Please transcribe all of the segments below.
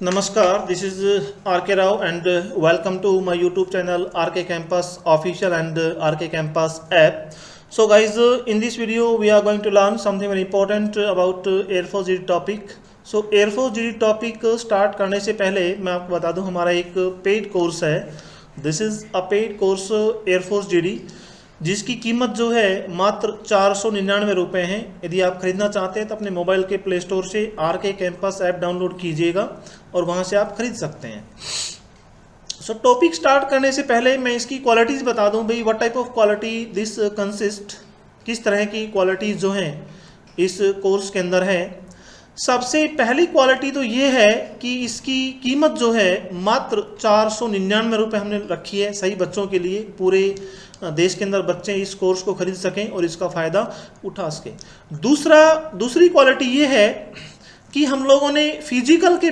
Namaskar, this is RK Rao and welcome to my YouTube channel RK Campus Official and RK Campus app. So guys, in this video we are going to learn something very important about Air Force GD topic. So Air Force GD topic start करने से पहले मैं आपको बता दूं हमारा एक paid course है. This is a paid course Air Force GD जिसकी कीमत जो है मात्र 499 रुपये है. यदि आप खरीदना चाहते हैं तो अपने मोबाइल के प्ले स्टोर से RK कैंपस ऐप डाउनलोड कीजिएगा और वहाँ से आप खरीद सकते हैं. सो टॉपिक स्टार्ट करने से पहले मैं इसकी क्वालिटीज़ बता दूं भाई what type of quality this consist, किस तरह की क्वालिटीज़ जो हैं इस कोर्स के अंदर है. सबसे पहली क्वालिटी तो ये है कि इसकी कीमत जो है मात्र 499 रुपये हमने रखी है सही बच्चों के लिए. पूरे देश के अंदर बच्चे इस कोर्स को खरीद सकें और इसका फ़ायदा उठा सकें. दूसरी क्वालिटी ये है कि हम लोगों ने फिजिकल के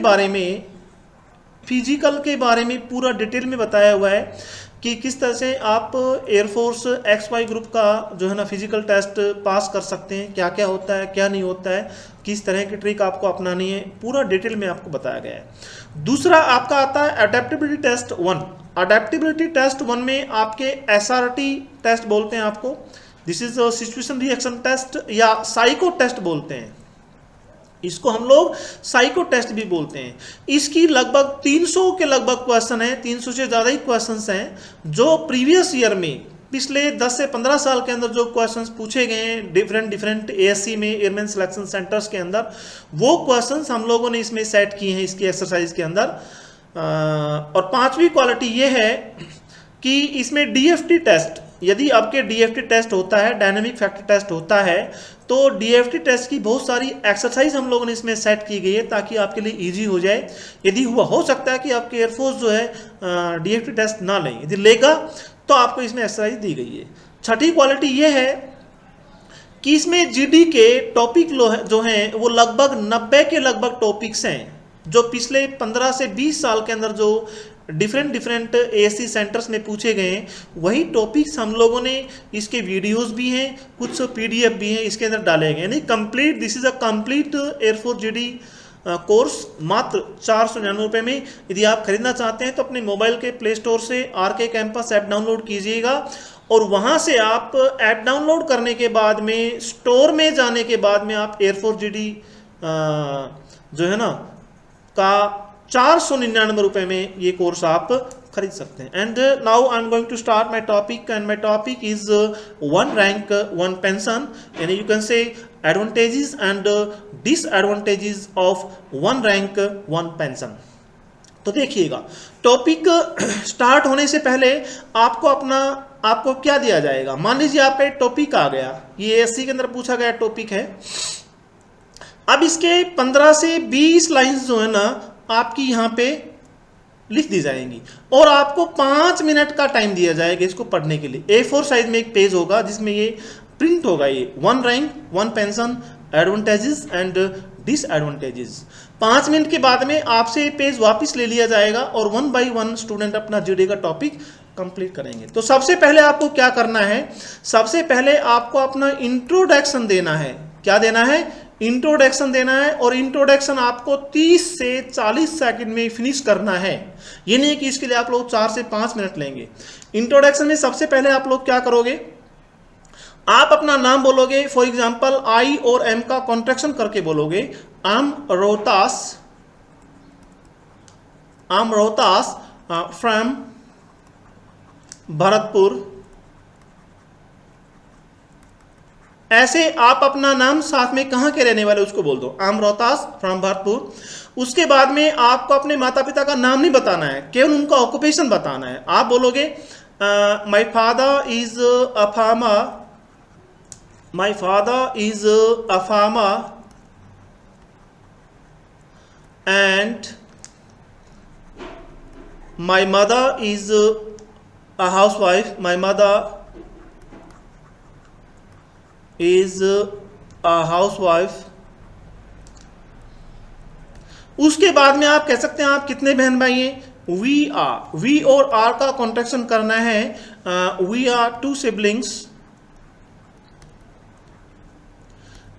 बारे में पूरा डिटेल में बताया हुआ है कि किस तरह से आप एयरफोर्स XY ग्रुप का जो है ना फिजिकल टेस्ट पास कर सकते हैं, क्या क्या होता है क्या नहीं होता है, किस तरह की ट्रिक आपको अपनानी है, पूरा डिटेल में आपको बताया गया है. दूसरा आपका आता है अडेप्टेबिलिटी टेस्ट 1. अडेप्टेबिलिटी टेस्ट 1 में आपके SRT टेस्ट बोलते हैं आपको. This is situation reaction test या साइको टेस्ट बोलते हैं. इसको हम लोग साइको टेस्ट भी बोलते हैं. इसकी लगभग 300 के लगभग क्वेश्चन है, 300 से ज़्यादा ही क्वेश्चंस हैं जो प्रीवियस ईयर में पिछले 10 से 15 साल के अंदर जो क्वेश्चंस पूछे गए हैं डिफरेंट ASC में एयरमैन सिलेक्शन सेंटर्स के अंदर, वो क्वेश्चंस हम लोगों ने इसमें सेट किए हैं इसकी एक्सरसाइज के अंदर. और पांचवी क्वालिटी ये है कि इसमें DFT टेस्ट, यदि आपके DFT टेस्ट होता है, डायनामिक फैक्टर टेस्ट होता है, तो DFT टेस्ट की बहुत सारी एक्सरसाइज हम लोगों ने इसमें सेट की गई है ताकि आपके लिए इजी हो जाए. यदि हो सकता है कि आपके एयरफोर्स जो है DFT टेस्ट ना लें, यदि लेगा तो आपको इसमें एक्सरसाइज दी गई है. छठी क्वालिटी ये है कि इसमें GD के टॉपिक जो हैं वो लगभग 90 के लगभग टॉपिक्स हैं जो पिछले 15 से 20 साल के अंदर जो डिफरेंट ASC सेंटर्स में पूछे गए हैं, वही टॉपिक्स हम लोगों ने इसके वीडियोस भी हैं, कुछ PDF भी हैं इसके अंदर डाले गए. यानी complete this is a complete air force GD course मात्र 499 रुपये में. यदि आप खरीदना चाहते हैं तो अपने मोबाइल के प्ले स्टोर से RK कैंपस ऐप डाउनलोड कीजिएगा और वहाँ से आप ऐप डाउनलोड करने के बाद में स्टोर में जाने के बाद में आप एयरफोर्स GD जो है ना का 499 रुपये में ये कोर्स आप खरीद सकते हैं. And now I am going to start my topic and my topic is 1 rank 1 pension. यानी you can say advantages and disadvantages of 1 rank 1 pension. तो देखिएगा टॉपिक स्टार्ट होने से पहले आपको क्या दिया जाएगा. मान लीजिए आपका एक टॉपिक आ गया, ये ASC के अंदर पूछा गया टॉपिक है. अब इसके 15 से 20 लाइंस जो है ना आपकी यहाँ पे लिख दी जाएंगी और आपको 5 मिनट का टाइम दिया जाएगा इसको पढ़ने के लिए. A4 साइज में एक पेज होगा जिसमें ये प्रिंट होगा, ये 1 rank 1 pension advantages and disadvantages. 5 minute के बाद में आपसे ये पेज वापस ले लिया जाएगा और 1 बाई 1 स्टूडेंट अपना GD का टॉपिक कंप्लीट करेंगे. तो सबसे पहले आपको क्या करना है, सबसे पहले आपको अपना इंट्रोडक्शन देना है. क्या देना है? इंट्रोडक्शन देना है. और इंट्रोडक्शन आपको 30 से 40 सेकंड में फिनिश करना है. ये नहीं कि इसके लिए आप लोग 4 से 5 मिनट लेंगे. इंट्रोडक्शन में सबसे पहले आप लोग क्या करोगे, आप अपना नाम बोलोगे. फॉर एग्जांपल I और M का कॉन्ट्रैक्शन करके बोलोगे. I'm Rohtas from Bharatpur. ऐसे आप अपना नाम साथ में कहाँ के रहने वाले उसको बोल दो. I'm Rohtas from Bharatpur. उसके बाद में आपको अपने माता पिता का नाम नहीं बताना है, केवल उनका ऑक्यूपेशन बताना है. आप बोलोगे my father is a farmer and my mother is a housewife. My mother is a housewife. उसके बाद में आप कह सकते हैं आप कितने बहन भाई हैं. वी और आर का कॉन्ट्रैक्शन करना है. We are 2 siblings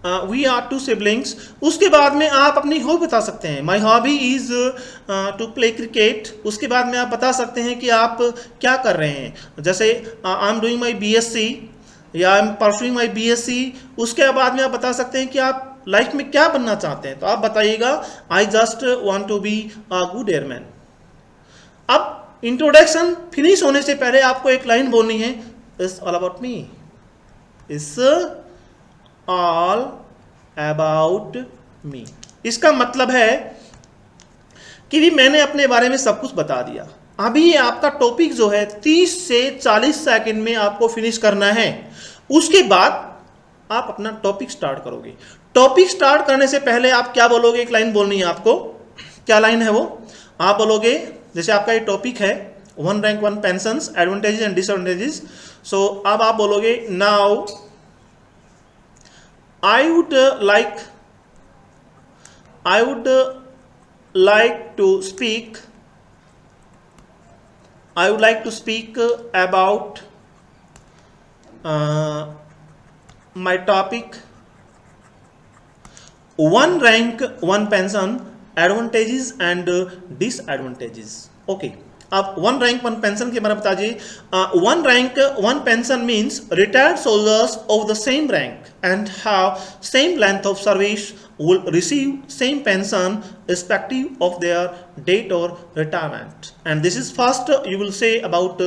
we are two siblings. उसके बाद में आप अपनी हॉबी बता सकते हैं, my hobby is to play cricket. उसके बाद में आप बता सकते हैं कि आप क्या कर रहे हैं, जैसे I am doing my BSc या I am pursuing my BSc। उसके बाद में आप बता सकते हैं कि आप लाइफ में क्या बनना चाहते हैं, तो आप बताइएगा I just want to be a good airman. अब इंट्रोडक्शन फिनिश होने से पहले आपको एक लाइन बोलनी है, it's all about me, it's all about me. इसका मतलब है कि भी मैंने अपने बारे में सब कुछ बता दिया। अभी ये आपका टॉपिक जो है 30 से 40 सेकंड में आपको फिनिश करना है। उसके बाद आप अपना टॉपिक स्टार्ट करोगे। टॉपिक स्टार्ट करने से पहले आप क्या बोलोगे, एक लाइन बोलनी है आपको। क्या लाइन है वो? आप बोलोगे, जैसे आपका ये टॉपिक है 1 rank 1 pensions advantages and disadvantages. So अब आप बोलोगे now I would like to speak about my topic 1 rank 1 pension advantages and disadvantages। Okay, अब 1 रैंक 1 पेंशन के बारे में बताइए। 1 rank 1 pension means retired soldiers of the same rank and have same length of service will receive same pension irrespective of their date or retirement। And this is first you will say about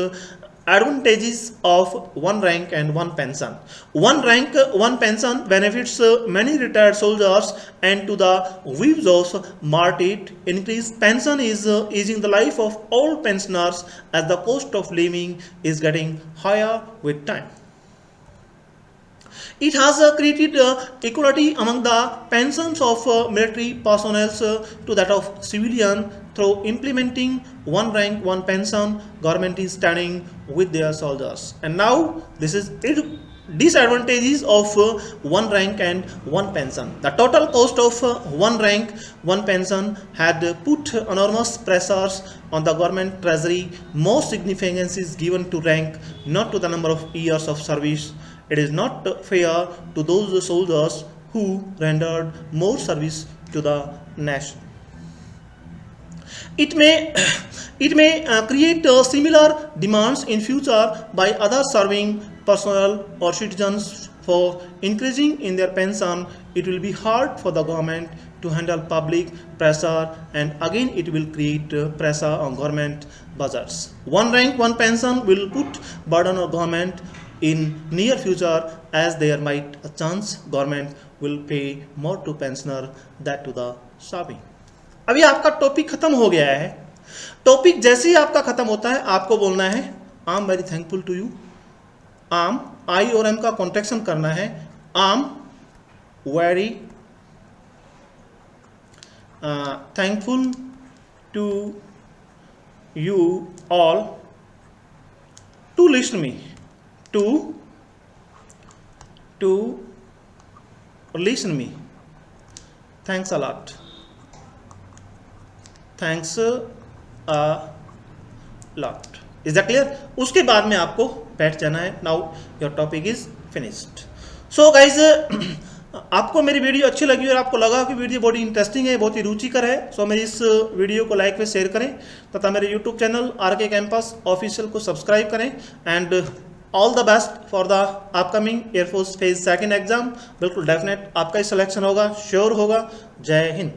advantages of 1 rank and 1 pension। 1 rank 1 pension benefits many retired soldiers and to the wives of martyred increase pension is easing the life of all pensioners as the cost of living is getting higher with time। It has created equality among the pensions of military personnel to that of civilian through implementing 1 rank 1 pension. Government is standing with their soldiers। And now this is disadvantages of 1 rank and 1 pension। The total cost of 1 rank 1 pension had put enormous pressures on the government treasury. Most significance is given to rank, not to the number of years of service। It is not fair to those soldiers who rendered more service to the nation। It may create similar demands in future by other serving personnel or citizens for increasing in their pension। It will be hard for the government to handle public pressure and again it will create pressure on government budgets। 1 rank 1 pension will put burden on government in near future as there might a chance government will pay more to pensioner than to the serving। अभी आपका topic खत्म हो गया है। Topic जैसे ही आपका खत्म होता है आपको बोलना है I am very thankful to you. I'm I और एम का कॉन्ट्रैक्शन करना है, I'm very thankful to you all to listen me, to listen me। Thanks a lot, thanks a lot। Is that clear? उसके बाद में आपको बैठ जाना है। Now your topic is finished। So guys आपको मेरी वीडियो अच्छी लगी और आपको लगा कि वीडियो बहुत ही इंटरेस्टिंग है, बहुत ही रुचिकर है, सो मेरी इस वीडियो को लाइक व शेयर करें तथा मेरे YouTube channel RK campus official को सब्सक्राइब करें। And all the best for the upcoming air force phase 2 exam. बिल्कुल डेफिनेट आपका ही सिलेक्शन होगा, श्योर होगा। जय हिंद।